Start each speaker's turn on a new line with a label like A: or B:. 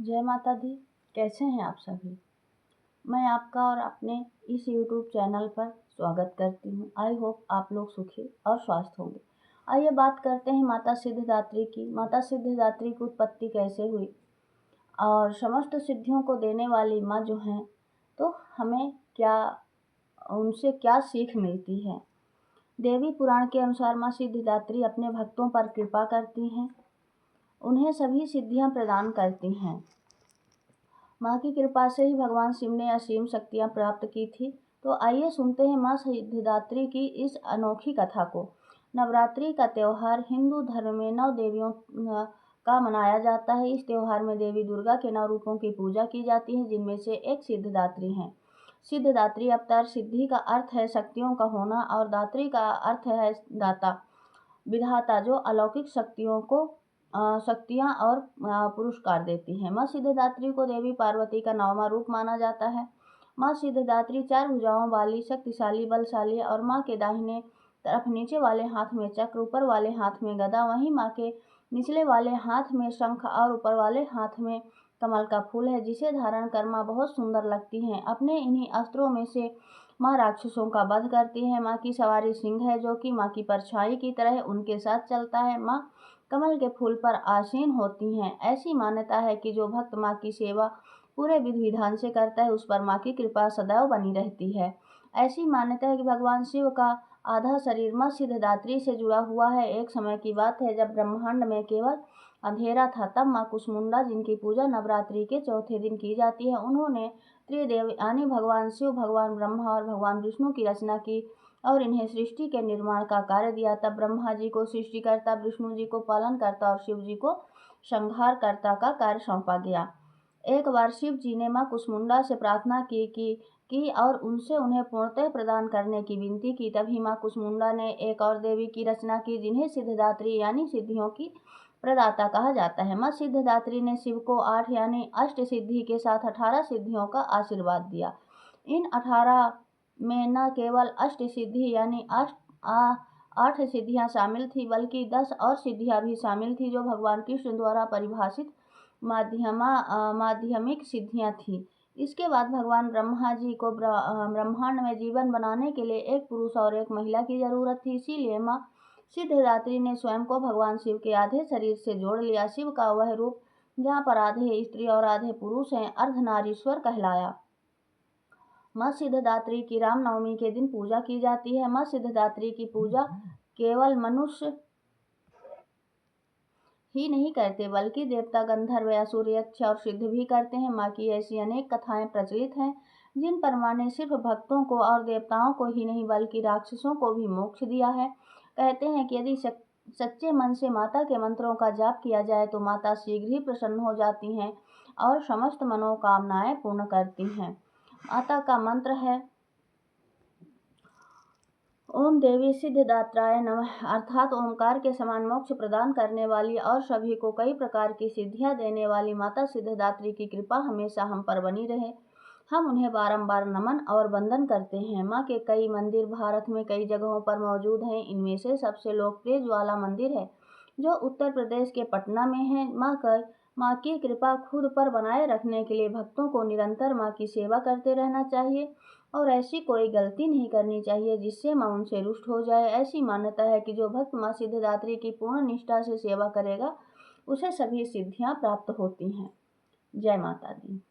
A: जय माता दी। कैसे हैं आप सभी। मैं आपका और अपने इस यूट्यूब चैनल पर स्वागत करती हूँ। आई होप आप लोग सुखी और स्वस्थ होंगे। आइए बात करते हैं माता सिद्धिदात्री की। माता सिद्धिदात्री की उत्पत्ति कैसे हुई और समस्त सिद्धियों को देने वाली माँ जो हैं, तो हमें उनसे क्या सीख मिलती है। देवी पुराण के अनुसार माँ सिद्धिदात्री अपने भक्तों पर कृपा करती हैं, उन्हें सभी सिद्धियाँ प्रदान करती हैं। माँ की कृपा से ही भगवान शिव ने असीम शक्तियाँ प्राप्त की थी। तो आइए सुनते हैं माँ सिद्धिदात्री की इस अनोखी कथा को। नवरात्रि का त्यौहार हिंदू धर्म में 9 देवियों का मनाया जाता है। इस त्यौहार में देवी दुर्गा के 9 रूपों की पूजा की जाती है, जिनमें से एक सिद्धिदात्री है। सिद्धिदात्री अवतार। सिद्धि का अर्थ है शक्तियों का होना और दात्री का अर्थ है दाता, विधाता, जो अलौकिक शक्तियाँ और पुरस्कार देती हैं। माँ सिद्धिदात्री को देवी पार्वती का 9वां रूप माना जाता है। माँ सिद्धिदात्री 4 भुजाओं वाली, शक्तिशाली, बलशाली और माँ के दाहिने तरफ नीचे वाले हाथ में चक्र, ऊपर वाले हाथ में गदा, वहीं माँ के निचले वाले हाथ में शंख और ऊपर वाले हाथ में कमल का फूल है, जिसे धारण कर माँ बहुत सुंदर लगती हैं। अपने इन्हीं अस्त्रों में से माँ राक्षसों का वध करती है। माँ की सवारी सिंह है, जो कि माँ की परछाई की तरह उनके साथ चलता है। माँ कमल के फूल पर आसीन होती हैं। ऐसी मान्यता है कि जो भक्त माँ की सेवा पूरे विधि विधान से करता है, उस पर माँ की कृपा सदैव बनी रहती है। ऐसी मान्यता है कि भगवान शिव का आधा शरीर माँ सिद्धिदात्री से जुड़ा हुआ है। एक समय की बात है जब ब्रह्मांड में केवल अंधेरा था, तब माँ कुसमुंडा, जिनकी पूजा नवरात्रि के चौथे दिन की जाती है, उन्होंने त्रिदेव यानी भगवान शिव, भगवान ब्रह्मा और भगवान विष्णु की रचना की और इन्हें सृष्टि के निर्माण का कार्य दिया। तब ब्रह्मा जी को सृष्टिकर्ता, विष्णु जी को पालनकर्ता और शिव जी को संहारकर्ता का कार्य सौंपा गया। एक बार शिव जी ने माँ कुसमुंडा से प्रार्थना की और उनसे उन्हें पूर्णतः प्रदान करने की विनती की। तभी माँ कुसमुंडा ने एक और देवी की रचना की, जिन्हें सिद्धिदात्री यानी सिद्धियों की प्रदाता कहा जाता है। माँ सिद्धिदात्री ने शिव को 8 यानी अष्ट सिद्धि के साथ 18 सिद्धियों का आशीर्वाद दिया। इन 18 में न केवल अष्ट सिद्धि यानी 8 सिद्धियां शामिल थी, बल्कि 10 और सिद्धियां भी शामिल थी, जो भगवान कृष्ण द्वारा परिभाषित माध्यमिक सिद्धियां थीं। इसके बाद भगवान ब्रह्मा जी को ब्रह्मांड में जीवन बनाने के लिए एक पुरुष और एक महिला की जरूरत थी। इसीलिए माँ सिद्धिदात्री ने स्वयं को भगवान शिव के आधे शरीर से जोड़ लिया। शिव का वह रूप जहाँ पर आधे स्त्री और आधे पुरुष हैं, अर्धनारीश्वर कहलाया। माँ सिद्धिदात्री की रामनवमी के दिन पूजा की जाती है। माँ सिद्धिदात्री की पूजा केवल मनुष्य ही नहीं करते, बल्कि देवता, गंधर्व, असुर, यक्ष और सिद्ध भी करते हैं। माँ की ऐसी अनेक कथाएं प्रचलित हैं, जिन पर माँ ने सिर्फ भक्तों को और देवताओं को ही नहीं, बल्कि राक्षसों को भी मोक्ष दिया है। कहते हैं कि यदि सच्चे मन से माता के मंत्रों का जाप किया जाए तो माता शीघ्र ही प्रसन्न हो जाती हैं और समस्त मनोकामनाएं पूर्ण करती हैं। माता का मंत्र है ओम देवी सिद्धिदात्राय नमः, अर्थात ओमकार के समान मोक्ष प्रदान करने वाली और सभी को कई प्रकार की सिद्धियां देने वाली माता सिद्धिदात्री की कृपा हमेशा हम पर बनी रहे। हम उन्हें बारंबार नमन और वंदन करते हैं। माँ के कई मंदिर भारत में कई जगहों पर मौजूद हैं। इनमें से सबसे लोकप्रिय ज्वाला मंदिर है, जो उत्तर प्रदेश के पटना में है। माँ की कृपा खुद पर बनाए रखने के लिए भक्तों को निरंतर माँ की सेवा करते रहना चाहिए और ऐसी कोई गलती नहीं करनी चाहिए जिससे माँ उनसे रुष्ट हो जाए। ऐसी मान्यता है कि जो भक्त माँ सिद्धिदात्री की पूर्ण निष्ठा से सेवा करेगा, उसे सभी सिद्धियां प्राप्त होती हैं। जय माता दी।